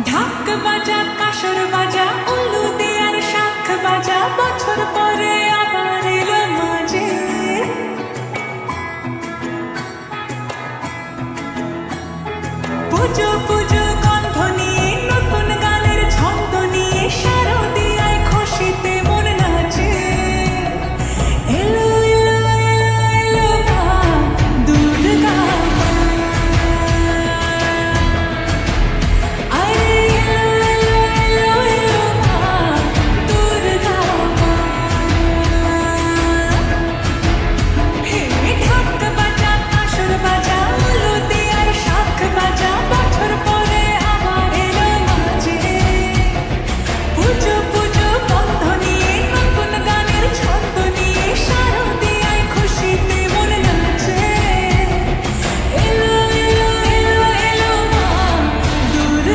ঢাক বাজা কাসর বাজা উলু দেয়ার শাখ বাজা বছর পরে আবার এলো মাঝে পুজো